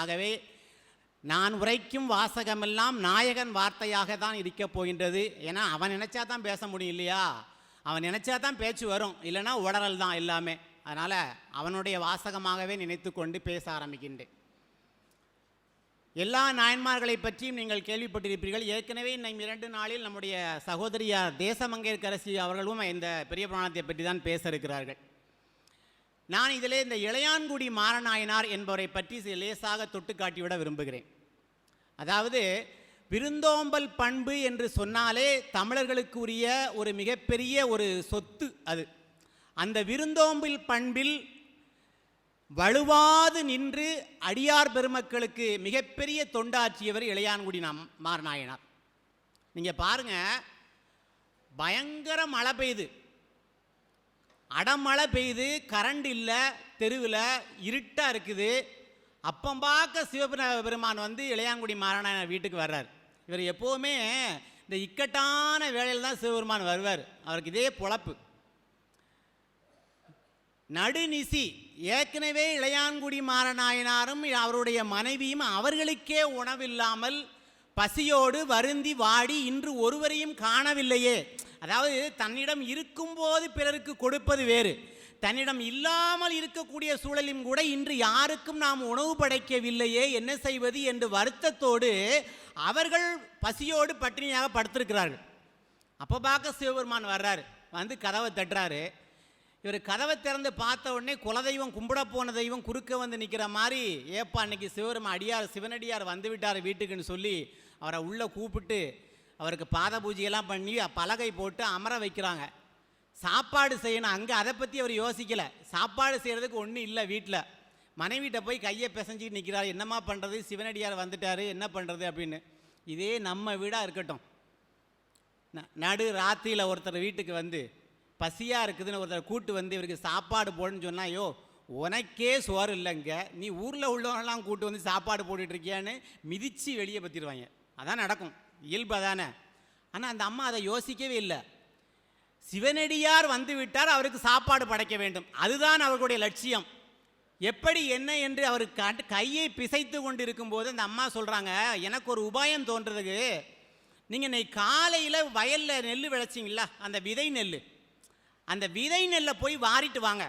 ஆகவே நான் உரைக்கும் வாசகமெல்லாம் நாயகன் வார்த்தையாக தான் இருக்கப் போகின்றது. ஏன்னா அவன் நினச்சா தான் பேச முடியும் இல்லையா, அவன் நினச்சா தான் பேச்சு வரும், இல்லைன்னா உடறல் தான் எல்லாமே. அதனால் அவனுடைய வாசகமாகவே நினைத்து கொண்டு பேச ஆரம்பிக்கின்றேன். எல்லா நாயன்மார்களை பற்றியும் நீங்கள் கேள்விப்பட்டிருப்பீர்கள். ஏற்கனவே இன்னும் 2 நாளில் நம்முடைய சகோதரியார் தேசமங்கையர்க்கரசி அவர்களும் இந்த பெரிய புராணத்தை பற்றி தான் பேச இருக்கிறார்கள். நான் இதிலே இந்த இளையான்குடி மாறநாயனார் என்பவரை பற்றி லேசாக தொட்டு காட்டிவிட விரும்புகிறேன். அதாவது விருந்தோம்பல் பண்பு என்று சொன்னாலே தமிழர்களுக்கு உரிய ஒரு மிகப்பெரிய ஒரு சொத்து அது. அந்த விருந்தோம்பல் பண்பில் வலுவாது நின்று அடியார் பெருமக்களுக்கு மிகப்பெரிய தொண்டாற்றியவர் இளையான்குடி மாறநாயனார். நீங்கள் பாருங்கள், பயங்கர மழை பெய்யுது, அடமழை பெய்யுது, கரண்ட் இல்லை, தெருவில் இருட்டாக இருக்குது. அப்பம் பார்க்க சிவபெருமான் வந்து இளையான்குடி மாறநாயனார் வீட்டுக்கு வர்றார். இவர் எப்போவுமே இந்த இக்கட்டான வேலையில் தான் சிவபெருமான் வருவார். அவருக்கு இதே பொழப்பு. நடுநிசி ஏற்கனவே இளையான்குடி மாறநாயனாரும் அவருடைய மனைவியும் அவர்களுக்கே உணவில்லாமல் பசியோடு வருந்தி வாடி இன்று ஒருவரையும் காணவில்லையே. அதாவது தன்னிடம் இருக்கும்போது பிறருக்கு கொடுப்பது வேறு, தன்னிடம் இல்லாமல் இருக்கக்கூடிய சூழலும் கூட இன்று யாருக்கும் நாம் உணவு படைக்கவில்லையே, என்ன செய்வது என்று வருத்தத்தோடு அவர்கள் பசியோடு பட்டினியாக படுத்திருக்கிறார்கள். அப்போ பார்க்க சிவபெருமான் வர்றாரு, வந்து கதவை தட்டுறாரு. இவர் கதவை திறந்து பார்த்த உடனே குலதெய்வம் கும்பிட போன தெய்வம் குறுக்க வந்து நிற்கிற மாதிரி, ஏப்பா அன்னைக்கு சிவபெருமான் சிவனடியார் வந்து விட்டார் வீட்டுக்குன்னு சொல்லி அவரை உள்ளே கூப்பிட்டு அவருக்கு பாத பூஜையெல்லாம் பண்ணி பலகை போட்டு அமர வைக்கிறாங்க. சாப்பாடு செய்யணும் அங்கே, அதை பற்றி அவர் யோசிக்கலை. சாப்பாடு செய்கிறதுக்கு ஒன்றும் இல்லை வீட்டில். மனைவிட்ட போய் கையை பிசைஞ்சிட்டு நிற்கிறார். என்னம்மா பண்ணுறது, சிவனடியார் வந்துட்டார், என்ன பண்ணுறது அப்படின்னு. இதே நம்ம வீடாக இருக்கட்டும், நடு ராத்திரியில் ஒருத்தர் வீட்டுக்கு வந்து பசியாக இருக்குதுன்னு ஒருத்தர் கூட்டு வந்து இவருக்கு சாப்பாடு போடுன்னு சொன்னால், ஐயோ உனக்கே சோறு இல்லைங்க, நீ ஊரில் உள்ளவங்களாம் கூட்டு வந்து சாப்பாடு போட்டுட்ருக்கியான்னு மிதித்து வெளியே பற்றிடுவாங்க. அதான் நடக்கும், இயல்பு தானே. ஆனால் அந்த அம்மா அதை யோசிக்கவே இல்லை. சிவனடியார் வந்து விட்டார், அவருக்கு சாப்பாடு படைக்க வேண்டும், அதுதான் அவர்களுடைய லட்சியம். எப்படி என்ன என்று அவருக்கு கையை பிசைத்து கொண்டு இருக்கும்போது அந்த அம்மா சொல்கிறாங்க, எனக்கு ஒரு உபாயம் தோன்றதுக்கு, நீங்கள் இன்னைக்கு காலையில் வயலில் நெல் விளைச்சிங்களா, அந்த விதை நெல், அந்த விதை நெல்லை போய் வாரிட்டு வாங்க.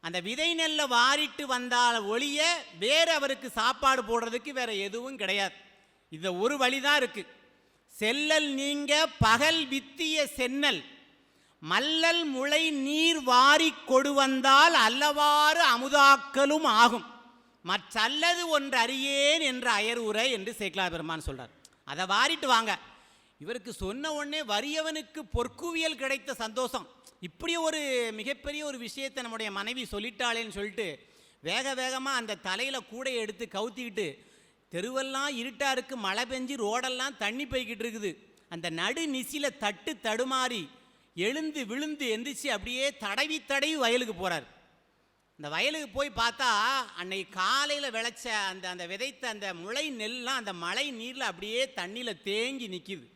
அந்த விதை நெல்லை வாரிட்டு வந்தால் ஒழிய வேறு அவருக்கு சாப்பாடு போடுறதுக்கு வேறு எதுவும் கிடையாது. இந்த ஒரு வழிதான் இருக்குது. செல்லல் நீங்க பகல் வித்திய சென்னல் மல்லல் முளை நீர் வாரி கொடு வந்தால் அல்லவாறு அமுதாக்கலும் ஆகும், மற்றல்லது ஒன்று அறியேன் என்ற அயர்வுரை என்று சேக்கிழார் பெருமான் சொல்கிறார். அதை வாரிட்டு வாங்க. இவருக்கு சொன்ன உடனே வறியவனுக்கு பொற்குவியல் கிடைத்த சந்தோஷம். இப்படி ஒரு மிகப்பெரிய ஒரு விஷயத்தை நம்முடைய மனைவி சொல்லிட்டாளேன்னு சொல்லிட்டு வேக வேகமாக அந்த தலையில் கூடையை எடுத்து கவுத்திக்கிட்டு, தெருவெல்லாம் இருட்டாக இருக்குது, மழை பெஞ்சு ரோடெல்லாம் தண்ணி போய்கிட்டு இருக்குது. அந்த நடு நிசியில் தட்டு தடுமாறி எழுந்து விழுந்து எந்திரிச்சு அப்படியே தடவி தடவி வயலுக்கு போகிறார். அந்த வயலுக்கு போய் பார்த்தா அன்னைக்கு காலையில் விளைச்ச அந்த விதைத்த அந்த முளை நெல்லாம் அந்த மழை நீரில் அப்படியே தண்ணியில் தேங்கி நிற்கிது.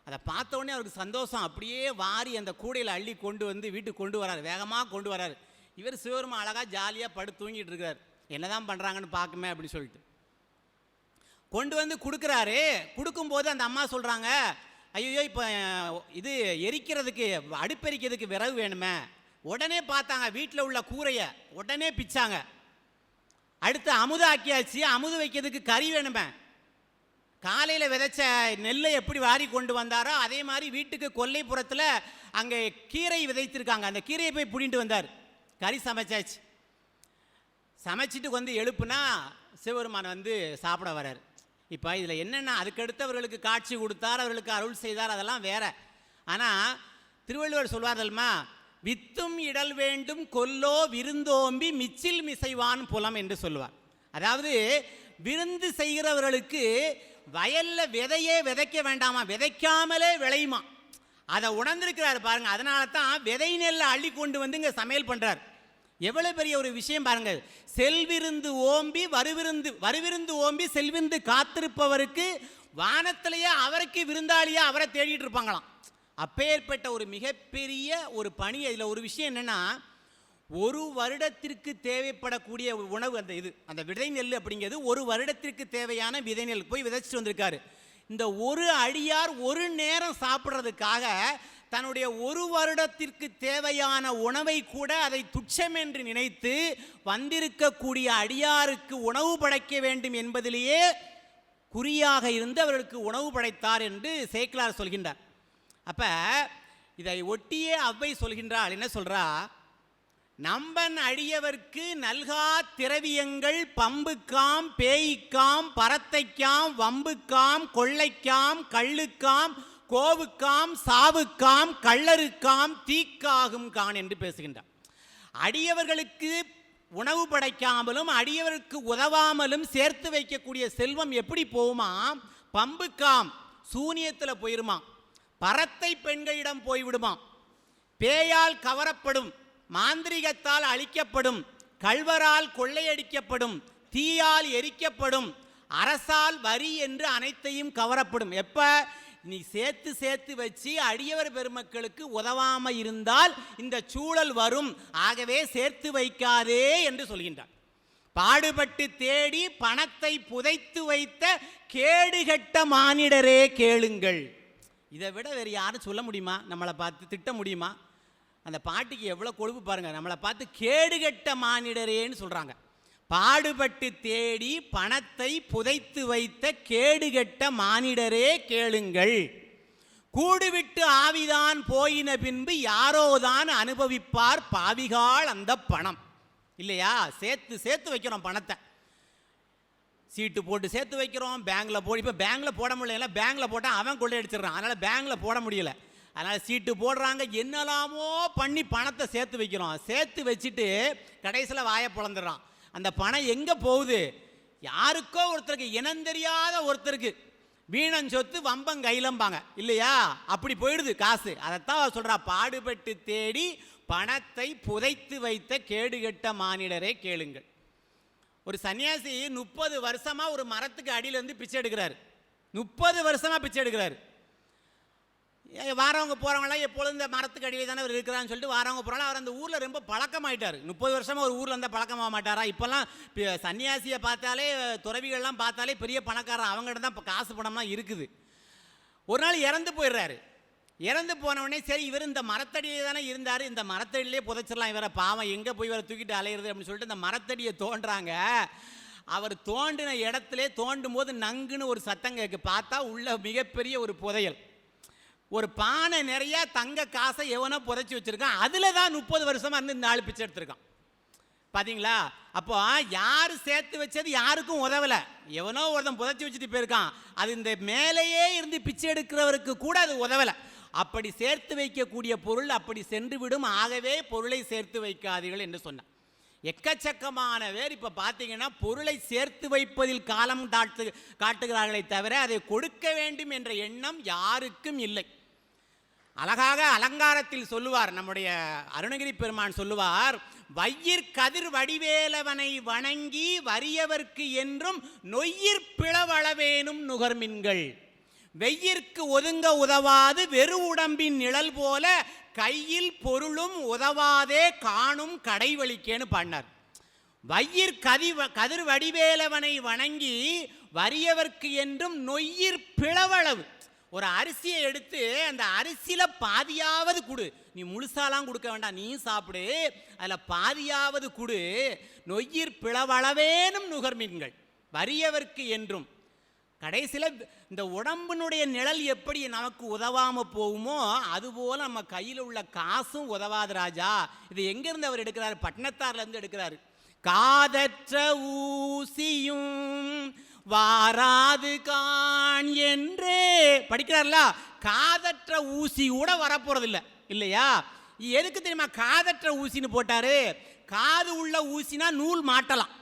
அதை பார்த்த உடனே அவருக்கு சந்தோஷம். அப்படியே வாரி அந்த கூடையில் அள்ளி கொண்டு வந்து வீட்டுக்கு கொண்டு வரார், வேகமாக கொண்டு வரார். இவர் சிவபெருமான் அழகாக ஜாலியாக படுத்து தூங்கிட்டு இருக்கிறார். என்ன தான் பண்ணுறாங்கன்னு பார்க்குமே அப்படின்னு சொல்லிட்டு கொண்டு வந்து கொடுக்குறாரு. கொடுக்கும்போது அந்த அம்மா சொல்கிறாங்க, ஐயோ இப்போ இது எரிக்கிறதுக்கு அடுப்பெரிக்கிறதுக்கு விறகு வேணுமே. உடனே பார்த்தாங்க வீட்டில் உள்ள கூரையை உடனே பிச்சாங்க. அடுத்து அமுது ஆக்கியாச்சு, அமுது வைக்கிறதுக்கு கறி வேணுமே. காலையில் விதைச்ச நெல்லை எப்படி வாரி கொண்டு வந்தாரோ அதே மாதிரி வீட்டுக்கு கொல்லைப்புறத்தில் அங்கே கீரை விதைத்திருக்காங்க, அந்த கீரையை போய் பிடிட்டு வந்தார். கறி சமைச்சாச்சு. சமைச்சிட்டு வந்து எழுப்புனா சிவபெருமான் வந்து சாப்பிட வர்றார். இப்போ இதில் என்னென்னா, அதுக்கடுத்து அவர்களுக்கு காட்சி கொடுத்தார், அவர்களுக்கு அருள் செய்தார், அதெல்லாம் வேற. ஆனால் திருவள்ளுவர் சொல்வார்கள்மா, வித்தும் இடல் வேண்டும் கொல்லோ விருந்தோம்பி மிச்சில் மிசைவான் புலம் என்று சொல்லுவார். அதாவது விருந்து செய்கிறவர்களுக்கு வயலில் விதையே விதைக்க வேண்டாமா, விதைக்காமலே விளையுமா. அதை உணர்ந்திருக்கிறார் பாருங்க. அதனால தான் விதை நெல்லை அள்ளி கொண்டு வந்து இங்கே சமையல் பண்ணுறார். எவ்வளோ பெரிய ஒரு விஷயம் பாருங்கள். செல்விருந்து ஓம்பி வருவிருந்து ஓம்பி செல்விருந்து காத்திருப்பவருக்கு வானத்திலேயே அவருக்கு விருந்தாளியாக அவரை தேடிட்டு இருப்பாங்களாம். அப்பேற்பட்ட ஒரு மிகப்பெரிய ஒரு பணி. இதில் ஒரு விஷயம் என்னென்னா, ஒரு வருடத்திற்கு தேவைப்படக்கூடிய உணவு அந்த விதை நெல் அப்படிங்கிறது ஒரு வருடத்திற்கு தேவையான விதை நெல் போய் விதைச்சிட்டு வந்திருக்காரு. இந்த ஒரு அடியார் ஒரு நேரம் சாப்பிட்றதுக்காக தன்னுடைய ஒரு வருடத்திற்கு தேவையான உணவை கூட அதை துச்சம் என்று நினைத்து வந்திருக்கக்கூடிய அடியாருக்கு உணவு படைக்க வேண்டும் என்பதிலேயே குறியாக இருந்து அவர்களுக்கு உணவு படைத்தார் என்று சேக்கிழார் சொல்கின்றார். அப்ப இதை ஒட்டியே அவ்வை சொல்கின்றாள். என்ன சொல்றா? நம்பன் அடியவர்க்கு நல்கா திரவியங்கள் பம்புக்காம் பேய்க்காம் பரத்தைக்காம் வம்புக்காம் கொள்ளைக்காம் கள்ளுக்காம் கோவுக்காம் சாவுக்காம் கள்ளருக்காம் தீக்காகும் கான் என்று பேசுகின்றார். அடியவர்களுக்கு உணவு படைக்காமலும் அடியவருக்கு உதவாமலும் சேர்த்து வைக்கக்கூடிய செல்வம் எப்படி போகுமா? பம்புக்காம் சூனியத்தில் போயிருமா, பரத்தை பெண்களிடம் போய்விடுமா, பேயால் கவரப்படும், மாந்திரிகத்தால் அழிக்கப்படும், கள்வரால் கொள்ளையடிக்கப்படும், தீயால் எரிக்கப்படும், அரசால் வரி என்று அனைத்தையும் கவரப்படும். எப்ப நீ சேர்த்து சேர்த்து வச்சு அடியவர் பெருமக்களுக்கு உதவாம இருந்தால் இந்த சூழல் வரும். ஆகவே சேர்த்து வைக்காதே என்று சொல்கின்றார். பாடுபட்டு தேடி பணத்தை புதைத்து வைத்த கேடுகட்ட மானிடரே கேளுங்கள். இதை விட வேறு யாரும் சொல்ல முடியுமா? நம்மளை பார்த்து திட்ட முடியுமா? அந்த பாட்டுக்கு எவ்வளோ கொழுப்பு பாருங்க. நம்மளை பார்த்து கேடுகட்ட மானிடரேன்னு சொல்கிறாங்க. பாடுபட்டு தேடி பணத்தை புதைத்து வைத்த கேடுகட்ட மானிடரே கேளுங்கள். கூடுவிட்டு ஆவிதான் போயின பின்பு யாரோதான் அனுபவிப்பார் பாவிகால் அந்த பணம். இல்லையா? சேர்த்து சேர்த்து வைக்கிறோம் பணத்தை, சீட்டு போட்டு சேர்த்து வைக்கிறோம், பேங்கில் போய் இப்போ பேங்கில் போட முடியல, பேங்கில் போட்டால் அவன் கொள்ளையடிச்சிடறான், அதனால் பேங்கில் போட முடியல, அதனால் சீட்டு போடுறாங்க, என்னெல்லாமோ பண்ணி பணத்தை சேர்த்து வைக்கிறோம். சேர்த்து வச்சுட்டு கடைசியில் வாயை பிளந்துடுறான். அந்த பணம் எங்கே போகுது? யாருக்கோ ஒருத்தருக்கு, இனம் தெரியாத ஒருத்தருக்கு வீணன் சொத்து வம்பம் கையிலம்பாங்க இல்லையா? அப்படி போயிடுது காசு. அதைத்தான் சொல்கிறா, பாடுபட்டு தேடி பணத்தை புதைத்து வைத்த கேடுகட்ட மானிடரே கேளுங்கள். ஒரு சன்னியாசி 30 வருஷமா ஒரு மரத்துக்கு அடியில் இருந்து பிச்சை எடுக்கிறாரு. 30 வருஷமா பிச்சை எடுக்கிறாரு. வாரவங்க போகிறவங்களாம் எப்பொழுதும் இந்த மரத்துக்கு அடியில் தானே அவர் இருக்கிறான்னு சொல்லிட்டு வாரவங்க போகிறாங்க. அவர் அந்த ஊரில் ரொம்ப பழக்கமாயிட்டார். 30 வருஷமாக ஒரு ஊரில் இருந்தால் பழக்கமாக மாட்டாரா? இப்போல்லாம் சன்னியாசியை பார்த்தாலே, துறவிகள்லாம் பார்த்தாலே பெரிய பணக்காரன், அவங்ககிட்ட தான் இப்போ காசு பணம்லாம் இருக்குது. ஒரு நாள் இறந்து போயிடுறாரு. இறந்து போனவொடனே சரி இவர் இந்த மரத்தடியே தானே இருந்தார், இந்த மரத்தடியிலே புதைச்சிடலாம் இவரை, பாவம் எங்கே போய் இவரை தூக்கிட்டு அலையிறது அப்படின்னு சொல்லிட்டு இந்த மரத்தடியை தோன்றாங்க. அவர் தோண்டின இடத்துல தோண்டும் போது நங்குன்னு ஒரு சத்தம் கேட்கு. பார்த்தா உள்ள மிகப்பெரிய ஒரு புதையல், ஒரு பானை நிறைய தங்க காசை எவனோ புதைச்சி வச்சிருக்கான். அதில் தான் 30 வருஷமா இருந்து இந்த ஆள் பிச்சை எடுத்திருக்கான். பார்த்தீங்களா? அப்போ யார் சேர்த்து வச்சது யாருக்கும் உதவலை, எவனோ ஒருத்தன் புதைச்சி வச்சுட்டு போயிருக்கான். அது இந்த மேலேயே இருந்து பிச்சை எடுக்கிறவருக்கு கூட அது உதவலை. அப்படி சேர்த்து வைக்கக்கூடிய பொருள் அப்படி சென்று விடும். ஆகவே பொருளை சேர்த்து வைக்காதீர்கள் என்று சொன்னார். எக்கச்சக்கமான பேர் இப்போ பார்த்தீங்கன்னா பொருளை சேர்த்து வைப்பதில் காலம் காட்டுகிறார்களே தவிர அதை கொடுக்க வேண்டும் என்ற எண்ணம் யாருக்கும் இல்லை. அழகாக அலங்காரத்தில் சொல்லுவார் நம்முடைய அருணகிரி பெருமான் சொல்லுவார், வையிற் கதிர் வடிவேலவனை வணங்கி வறியவர்க்கு என்றும் நொய்யிற் பிளவளவேனும் நுகர்மின்கள். வெய்யிற்கு ஒதுங்க உதவாது வெறு உடம்பின் நிழல் போல கையில் பொருளும் உதவாதே காணும் கடைவழிக்கேன்னு பாடினார். வையிற் கதிர் வடிவேலவனை வணங்கி வறியவர்க்கு என்றும் நொய்யிற் பிளவளவு. ஒரு அரிசியை எடுத்து அந்த அரிசியில் பாதியாவது கொடு, நீ முழுசாலாம் கொடுக்க வேண்டாம், நீ சாப்பிடு, அதில் பாதியாவது கொடு. நொய்யிற் பிளவளவேனும் நுகர்மீன்கள் வறியவர்க்கு என்றும். கடைசியில் இந்த உடம்பினுடைய நிழல் எப்படி நமக்கு உதவாமல் போகுமோ அதுபோல் நம்ம கையில் உள்ள காசும் உதவாது ராஜா. இது எங்கேருந்து அவர் எடுக்கிறார்? பட்டினத்தார்லேருந்து எடுக்கிறாரு. காதற்ற ஊசியும் வாராது கான் என்றே படிக்கிறார்ல. காதற்ற ஊசி கூட வரப்போறது இல்லை இல்லையா? எதுக்கு தெரியுமா காதற்ற ஊசின்னு போட்டாரு? காது உள்ள ஊசினா நூல் மாட்டலாம்.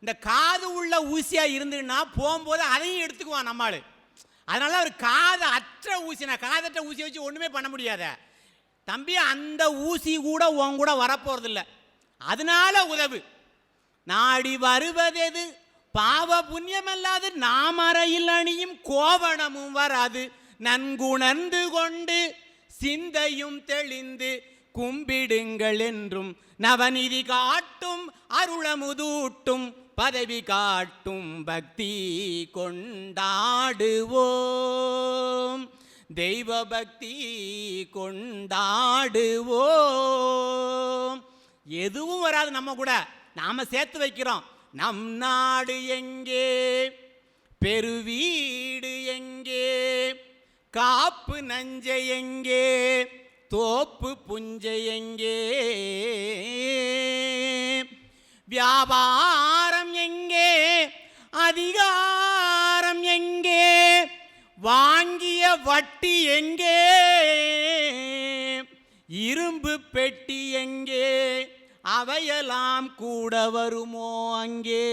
இந்த காது உள்ள ஊசியா இருந்துன்னா போகும்போது அதையும் எடுத்துக்குவான் நம்மாள். அதனால அவர் காது அற்ற ஊசினா, காதற்ற ஊசியை வச்சு ஒண்ணுமே பண்ண முடியாத தம்பி, அந்த ஊசி கூட உன் கூட வரப்போறதில்லை, அதனால உதவு. நாடி வருவதெது பாவ புண்ணியமல்லாது நாமறையில் அணியும் கோவணமும் வராது. நன்குணர்ந்து கொண்டு சிந்தையும் தெளிந்து கும்பிடுங்கள் என்றும் நவநிதி காட்டும் அருளமுதூட்டும் பதவி காட்டும் பக்தி கொண்டாடுவோம், தெய்வ பக்தி கொண்டாடுவோம். எதுவும் வராது நம்ம கூட, நாம சேர்த்து வைக்கிறோம். நம் நாடு எங்கே, பெருவீடு எங்கே, காப்பு நஞ்சை எங்கே, தோப்பு புஞ்சை எங்கே, வியாபாரம் எங்கே, அதிகாரம் எங்கே, வாங்கிய வட்டி எங்கே, இரும்பு பெட்டி எங்கே, அவையெல்லாம் கூட வருமோ அங்கே.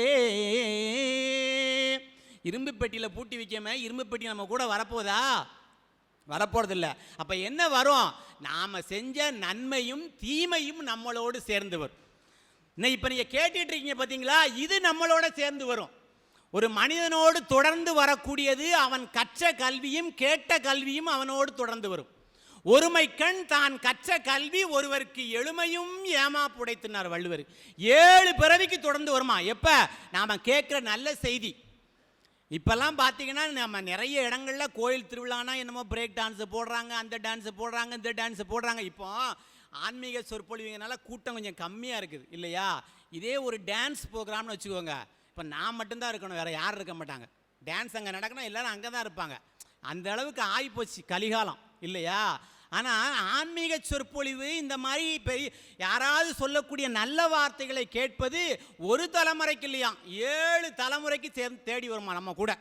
இரும்பு பெட்டியில் பூட்டி வைக்காம இரும்பு பெட்டி நம்ம கூட வரப்போதா? வரப்போறதில்லை. அப்ப என்ன வரும்? நாம செஞ்ச நன்மையும் தீமையும் நம்மளோடு சேர்ந்து வரும். இப்ப நீங்க கேட்டுட்டு இருக்கீங்க பாத்தீங்களா, இது நம்மளோட சேர்ந்து வரும். ஒரு மனிதனோடு தொடர்ந்து வரக்கூடியது அவன் கற்ற கல்வியும் கேட்ட கல்வியும் அவனோடு தொடர்ந்து வரும். ஒருமை கண் தான் கற்ற கல்வி ஒருவருக்கு எளிமையும் ஏமா புடைத்தினார் வள்ளுவர். 7 பிறவிக்கு தொடர்ந்து வருமா? எப்ப? நாம கேட்கிற நல்ல செய்தி. இப்பெல்லாம் பார்த்தீங்கன்னா நம்ம நிறைய இடங்கள்ல கோயில் திருவிழானா என்னமோ பிரேக் டான்ஸ் போடுறாங்க, அந்த டான்ஸ் போடுறாங்க, இந்த டான்ஸ் போடுறாங்க. இப்போ ஆன்மீக சொற்பொழிவுங்கனால கூட்டம் கொஞ்சம் கம்மியாக இருக்குது இல்லையா? இதே ஒரு டான்ஸ் ப்ரோக்ராம்னு வச்சுக்கோங்க. இப்போ நான் மட்டும்தான் இருக்கணும், வேற யாரும் இருக்க மாட்டாங்க. டான்ஸ் அங்கே நடக்கணும், எல்லாரும் அங்கே தான் இருப்பாங்க. அந்த அளவுக்கு ஆகிப்போச்சு கலிகாலம் இல்லையா? ஆனால் ஆன்மீக சொற்பொழிவு இந்த மாதிரி யாராவது சொல்லக்கூடிய நல்ல வார்த்தைகளை கேட்பது ஒரு தலைமுறைக்கு இல்லையா, 7 தலைமுறைக்கு தேடி வருமா நம்ம கூட.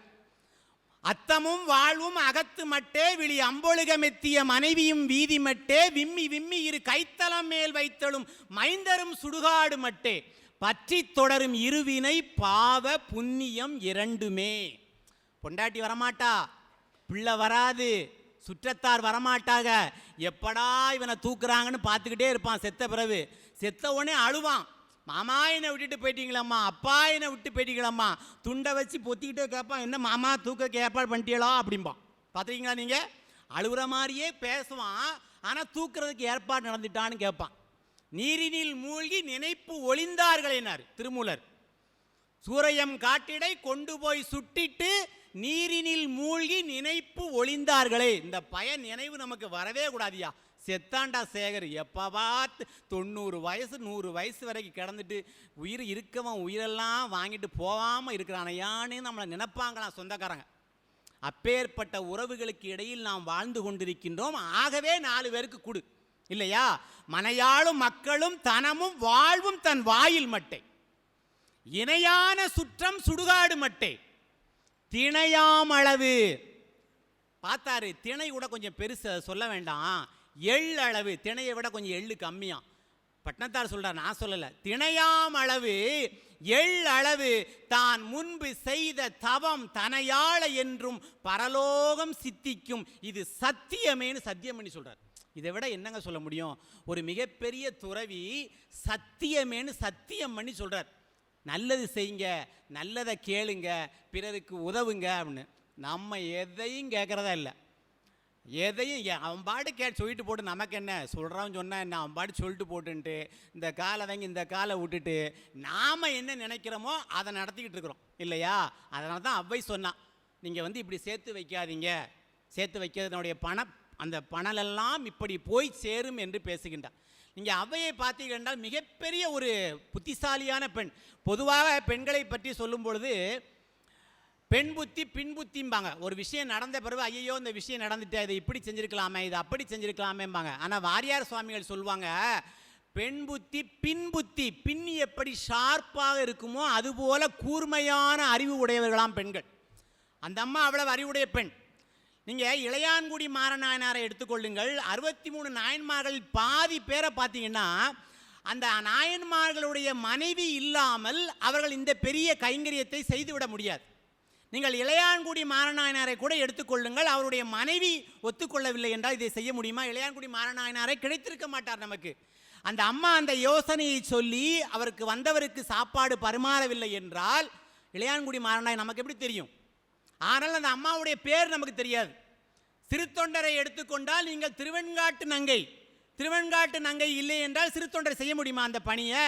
அத்தமும் வாழ்வும் அகத்து மட்டே விழி அம்பொழுகமெத்திய மனைவியும் வீதி மட்டே விம்மி விம்மி இரு கைத்தலம் மேல் வைத்தலும் மைந்தரும் சுடுகாடு மட்டே பற்றி தொடரும் இருவினை பாவ புண்ணியம் இரண்டுமே. பொண்டாட்டி வரமாட்டா, பிள்ளை வராது, சுற்றத்தார் வரமாட்டாங்க. எப்படா இவனை தூக்குறாங்கன்னு பார்த்துக்கிட்டே இருப்பான். செத்த பிறகு செத்த உடனே அழுவான், மாமா என்னை விட்டுட்டு போயிட்டீங்களாம்மா, அப்பா என்னை விட்டு போயிட்டீங்களாம்மா. துண்டை வச்சு பொத்திக்கிட்டே கேட்பான், என்ன மாமா தூக்க ஏற்பாடு பண்ணிட்டீங்களா அப்படிம்பான். பார்த்துருக்கீங்களா நீங்கள்? அழுகுற மாதிரியே பேசுவான், ஆனால் தூக்குறதுக்கு ஏற்பாடு நடந்துட்டான்னு கேட்பான். நீரினில் மூழ்கி நினைப்பு ஒளிந்தார்களேனார் திருமூலர். சூரையம் காட்டிடை கொண்டு போய் சுட்டிட்டு நீரினில் மூழ்கி நினைப்பு ஒளிந்தார்களே. இந்த பயன் நினைவு நமக்கு வரவே கூடாதியா. செத்தாண்டா சேகர், எப்போ பார்த்து 90 வயசு 100 வயசு வரைக்கும் கிடந்துட்டு உயிர் இருக்கவன் உயிரெல்லாம் வாங்கிட்டு போகாமல் இருக்கிறானையான்னு நம்மளை நினைப்பாங்களாம் சொந்தக்காரங்க. அப்பேற்பட்ட உறவுகளுக்கு இடையில் நாம் வாழ்ந்து கொண்டிருக்கின்றோம். ஆகவே 4 பேருக்கு கொடு இல்லையா? மனையாளும் மக்களும் தனமும் வாழ்வும் தன் வாயில் மட்டை, இணையான சுற்றம் சுடுகாடு மட்டை, திணையாமளவு. பார்த்தாரு, திணை கூட கொஞ்சம் பெருசு சொல்ல வேண்டாம், எள் அளவு. திணையை விட கொஞ்சம் எள்ளு கம்மியா. பட்னத்தார் சொல்றார், நான் சொல்லல. திணையாம் அளவு எள் அளவு தான் முன்பு செய்த தவம் தனையாள என்றும் பரலோகம் சித்திக்கும், இது சத்தியமேன்னு சத்தியம் பண்ணி சொல்றார். இதை விட என்னங்க சொல்ல முடியும்? ஒரு மிகப்பெரிய துறவி சத்தியமேன்னு சத்தியம் பண்ணி சொல்றார். நல்லது செய்யுங்க, நல்லதை கேளுங்க, பிறருக்கு உதவுங்க அப்படின்னு. நம்ம எதையும் கேட்குறதா இல்லை, எதையும் அவன் பாட்டு சொல்லிட்டு போட்டு நமக்கு என்ன சொல்கிறான்னு சொன்னால் என்ன, அவன் பாட்டு சொல்லிட்டு போட்டுன்ட்டு இந்த காலை வாங்கி இந்த காலை விட்டுட்டு நாம் என்ன நினைக்கிறோமோ அதை நடத்திக்கிட்டு இருக்கிறோம் இல்லையா? அதனால தான் அவ்வை சொன்னான், நீங்கள் இப்படி சேர்த்து வைக்காதீங்க, சேர்த்து வைக்கிறதுனுடைய அந்த பணலெல்லாம் இப்படி போய் சேரும் என்று பேசுகின்றார். நீங்கள் அவ்வையை பார்த்தீங்க என்றால் மிகப்பெரிய ஒரு புத்திசாலியான பெண். பொதுவாக பெண்களை பற்றி சொல்லும் பொழுது பெண் புத்தி பின் புத்திம்பாங்க. ஒரு விஷயம் நடந்த பிறகு ஐயோ இந்த விஷயம் நடந்துட்டே, இதை இப்படி செஞ்சுருக்கலாமே, இது அப்படி செஞ்சுருக்கலாமேம்பாங்க. ஆனால் வாரியார் சுவாமிகள் சொல்லுவாங்க, பெண் புத்தி பின் புத்தி, பின் எப்படி ஷார்ப்பாக இருக்குமோ அதுபோல கூர்மையான அறிவு உடையவர்களாம் பெண்கள். அந்த அம்மா அவ்வளவு அறிவுடைய பெண். நீங்கள் இளையான்குடி மாறநாயனாரை எடுத்துக்கொள்ளுங்கள். 63 நாயன்மார்கள் பாதி பேரை பார்த்தீங்கன்னா அந்த நாயன்மார்களுடைய மனைவி இல்லாமல் அவர்கள் இந்த பெரிய கைங்கரியத்தை செய்துவிட முடியாது. நீங்கள் இளையான்குடி மாறநாயனாரை கூட எடுத்துக்கொள்ளுங்கள், அவருடைய மனைவி ஒத்துக்கொள்ளவில்லை என்றால் இதை செய்ய முடியுமா? இளையான்குடி மாறநாயனாரை கிடைத்திருக்க மாட்டார் நமக்கு. அந்த அம்மா அந்த யோசனையை சொல்லி அவருக்கு வந்தவருக்கு சாப்பாடு பரிமாறவில்லை என்றால் இளையான்குடி மாறநாயன் நமக்கு எப்படி தெரியும்? ஆனால் அந்த அம்மாவுடைய பேர் நமக்கு தெரியாது. சிறுத்தொண்டரை எடுத்துக்கொண்டால் நீங்கள் திருவெண்காட்டு நங்கை திருவெண்காட்டு நங்கை இல்லை என்றால் சிறு தொண்டர் செய்ய முடியுமா அந்த பணியை?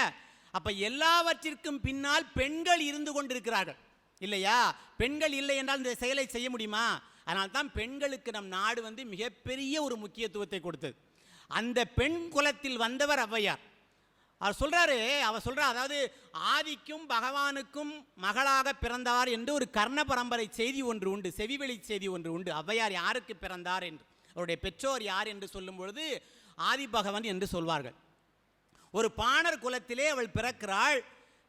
அப்ப எல்லாவற்றிற்கும் பின்னால் பெண்கள் இருந்து கொண்டிருக்கிறார்கள் இல்லையா? பெண்கள் இல்லை என்றால் இந்த செயலை செய்ய முடியுமா? அதனால் தான் பெண்களுக்கு நம் நாடு மிகப்பெரிய ஒரு முக்கியத்துவத்தை கொடுத்தது. அந்த பெண் குலத்தில் வந்தவர் ஔவையார். அவர் சொல்றா, அதாவது ஆதிக்கும் பகவானுக்கும் மகளாக பிறந்தார் என்று ஒரு கர்ண பரம்பரை செய்தி ஒன்று உண்டு, செவிவெளி செய்தி ஒன்று உண்டு. ஔவையார் யாருக்கு பிறந்தார் என்று, அவருடைய பெற்றோர் யார் என்று சொல்லும் பொழுது ஆதி பகவன் என்று சொல்வார்கள். ஒரு பாணர் குலத்திலே அவள் பிறக்கிறாள்.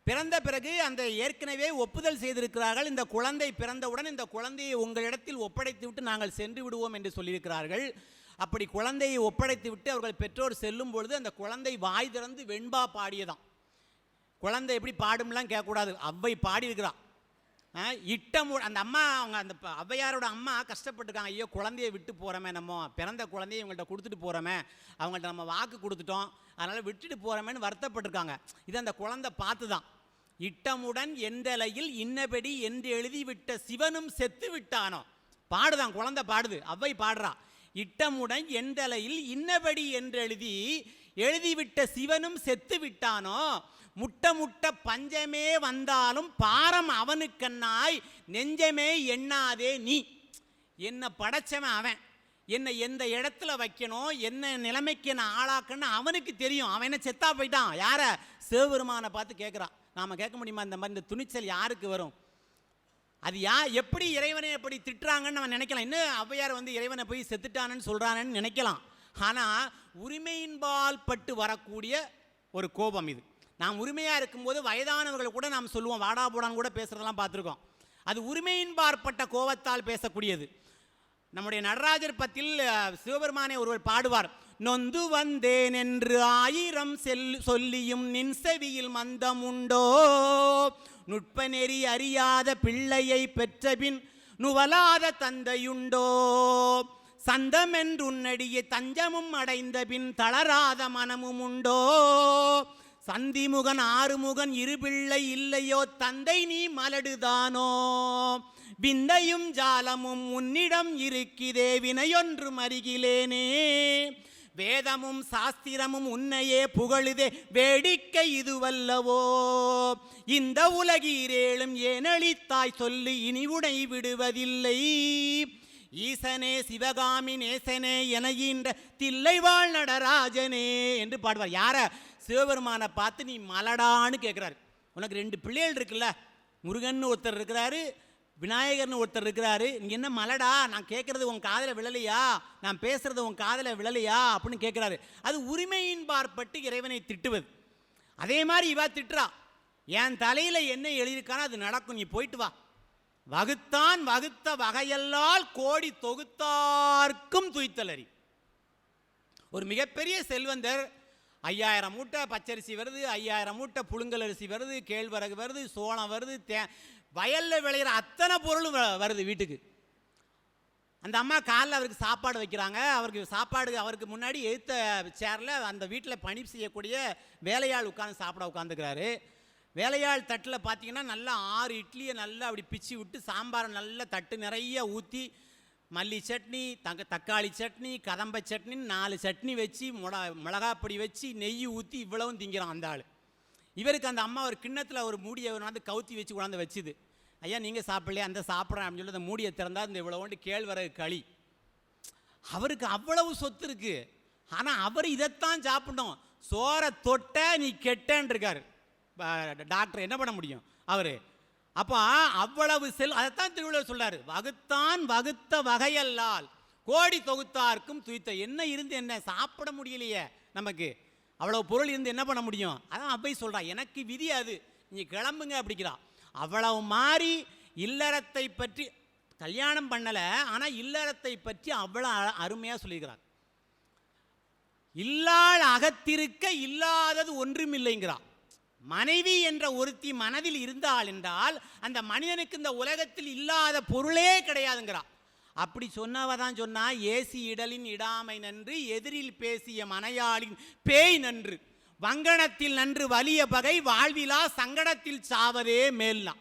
பிறந்த பிறகு அந்த ஏற்கனவே ஒப்புதல் செய்திருக்கிறார்கள், இந்த குழந்தை பிறந்தவுடன் இந்த குழந்தையை உங்களிடத்தில் ஒப்படைத்து விட்டு நாங்கள் சென்று விடுவோம் என்று சொல்லியிருக்கிறார்கள். அப்படி குழந்தையை ஒப்படைத்து விட்டு அவர்கள் பெற்றோர் செல்லும் பொழுது அந்த குழந்தை வாய் திறந்து வெண்பா பாடியதாம். குழந்தை எப்படி பாடும்லாம் கேட்கக்கூடாது, ஔவை பாடியிருக்கிறான். அந்த அம்மா, அவங்க அந்த ஔவையாரோட அம்மா கஷ்டப்பட்டுருக்காங்க. ஐயோ குழந்தையை விட்டு போகிறோமே, நம்ம பிறந்த குழந்தையை இவங்கள்ட்ட கொடுத்துட்டு போகிறோமே, அவங்கள்ட்ட நம்ம வாக்கு கொடுத்துட்டோம், அதனால் விட்டுட்டு போகிறோமேன்னு வருத்தப்பட்டிருக்காங்க. இது அந்த குழந்தை பார்த்து தான், இட்டமுடன் எந்தலையில் இன்னபடி என்று எழுதிவிட்ட சிவனும் செத்து விட்டானோ பாடுதான், குழந்தை பாடுது, ஔவை பாடுறா. இட்டமுடன் எந்தலையில் இன்னபடி என்று எழுதிவிட்ட சிவனும் செத்து விட்டானோ, முட்ட முட்ட பஞ்சமே வந்தாலும் பாரம் அவனுக்கண்ணாய் நெஞ்சமே எண்ணாதே நீ. என்னை படைச்சவன் அவன், என்னை எந்த இடத்துல வைக்கணும், என்ன நிலைமைக்கு என்ன ஆளாக்கன்னு அவனுக்கு தெரியும். அவன் என்ன செத்தா போயிட்டான்? யார? சிவபெருமானை பார்த்து கேட்குறான். நாம் கேட்க முடியுமா? இந்த மாதிரி இந்த துணிச்சல் யாருக்கு வரும்? அது எப்படி இறைவனை எப்படி திட்டுறாங்கன்னு நம்ம நினைக்கலாம். இன்னும் ஔவையார் இறைவனை போய் செத்துட்டானன்னு சொல்கிறானன்னு நினைக்கலாம். ஆனால் உரிமையின்பால் பட்டு வரக்கூடிய ஒரு கோபம் இது. நாம் உரிமையாக இருக்கும்போது வயதானவர்கள் கூட நாம் சொல்லுவோம், வாடா போடான்னு கூட பேசுகிறதெல்லாம் பார்த்துருக்கோம். அது உரிமையின்பாற்பட்ட கோபத்தால் பேசக்கூடியது. நம்முடைய நடராஜர் பத்தில் சிவபெருமானை ஒருவர் பாடுவார், நொந்து வந்தேன் என்று 1000 சொல்லியும் நின் செவியில் மந்தம் உண்டோ, நுட்ப நெறி அறியாத பிள்ளையை பெற்றபின் நுவலாத தந்தையுண்டோ, சந்தம் என்று உன்னடியே தஞ்சமும் அடைந்த பின் தளராத மனமும் உண்டோ, சந்திமுகன் 6 முகன் 2 பிள்ளை இல்லையோ தந்தை நீ மலடுதானோ, விந்தையும் ஜாலமும் உன்னிடம் இருக்கிறே வினையொன்றும் அருகிலேனே, வேதமும் சாஸ்திரமும் உன்னையே புகழுதே வேடிக்கை இதுவல்லவோ, இந்த உலகீரேழும் ஏனளித்தாய் சொல்லு இனி உடை விடுவதில்லை, ஈசனே சிவகாமி நேசனே எனையின்ற தில்லைவாழ் நடராஜனே என்று பாடுவார். யார? சிவபெருமானை பார்த்து நீ மலடான்னு கேட்குறாரு. உனக்கு 2 பிள்ளைகள் இருக்குல்ல, முருகன் ஒருத்தர் இருக்கிறாரு, விநாயகர்னு ஒருத்தர் இருக்கிறாரு, நீ என்ன மலடா, நான் கேட்குறது உன் காதில் விழலையா, நான் பேசுறது உன் காதில் விழலையா அப்படின்னு கேட்குறாரு. அது உரிமையின் பார்ப்பட்டு இறைவனை திட்டுவது. அதே மாதிரி இவா திட்டுறா, என் தலையில் என்ன எழுதியிருக்கானோ அது நடக்கும், நீ போயிட்டு வா. வகுத்தான் வகுத்த வகையல்லால் கோடி தொகுத்தார்க்கும் துய்த்தலறி. ஒரு மிகப்பெரிய செல்வந்தர், 5000 மூட்டை பச்சரிசி வருது, 5000 மூட்டை புழுங்கல் அரிசி வருது, கேழ்வரகு வருது, சோளம் வருது, வயலில் விளையிற அத்தனை பொருளும் வருது வீட்டுக்கு. அந்த அம்மா காலைல அவருக்கு சாப்பாடு வைக்கிறாங்க. அவருக்கு முன்னாடி எழுத்த சேரில் அந்த வீட்டில் பணி செய்யக்கூடிய வேலையாள் உட்காந்துக்கிறாரு. வேலையாள் தட்டில் பார்த்தீங்கன்னா நல்லா 6 இட்லியை நல்லா அப்படி பிச்சு விட்டு சாம்பாரை நல்லா தட்டு நிறைய ஊற்றி மல்லி சட்னி, தக்காளி சட்னி, கதம்ப சட்னின்னு 4 சட்னி வச்சு மிளகாப்பொடி வச்சு நெய் ஊற்றி இவ்வளவும் திங்கிறான் அந்த ஆள். இவருக்கு அந்த அம்மா ஒரு கிண்ணத்தில் ஒரு மூடியை கவுத்தி வச்சு கொண்டாந்து வச்சுது. ஐயா நீங்கள் சாப்பிடலையா, அந்த சாப்பிட்றேன் அப்படின்னு சொல்லி அந்த மூடியை திறந்தா இந்த இவ்வளோண்டு கேழ்வரகு களி. அவருக்கு அவ்வளவு சொத்து இருக்கு, ஆனால் அவர் இதைத்தான் சாப்பிடணும். சோறை தொட்ட நீ கெட்டேன்னு இருக்காரு டாக்டர், என்ன பண்ண முடியும் அவர்? அப்போ அவ்வளவு அதைத்தான் திருவள்ளுவர் சொல்றாரு, வகுத்தான் வகுத்த வகையல்லால் கோடி தொகுத்தார்க்கும் துய்த்த. என்ன இருந்து என்ன சாப்பிட முடியலையே, நமக்கு அவ்வளவு பொருள் இருந்து என்ன பண்ண முடியும்? அதான் அப்பை சொல்றா, எனக்கு விதி அது, நீ கிளம்புங்க அப்படிங்கிறா. அவ்வளவு மாறி இல்லறத்தை பற்றி கல்யாணம் பண்ணல, ஆனால் இல்லறத்தை பற்றி அவ்வளவு அருமையாக சொல்லியிருக்கிறார். இல்லாள் அகத்திருக்க இல்லாதது ஒன்றுமில்லைங்கிறார். மனைவி என்ற ஒருத்தி மனதில் இருந்தாள் என்றால் அந்த மனிதனுக்கு இந்த உலகத்தில் இல்லாத பொருளே கிடையாதுங்கிறார். அப்படி சொன்னவதான் சொன்னா, ஏசி இடலின் இடாமை நன்று எதிரில் பேசிய மனையாளின் பேய் நன்று, வங்கணத்தில் நன்று வலிய பகை வாழ்விலா சங்கடத்தில் சாவதே மேல்னா.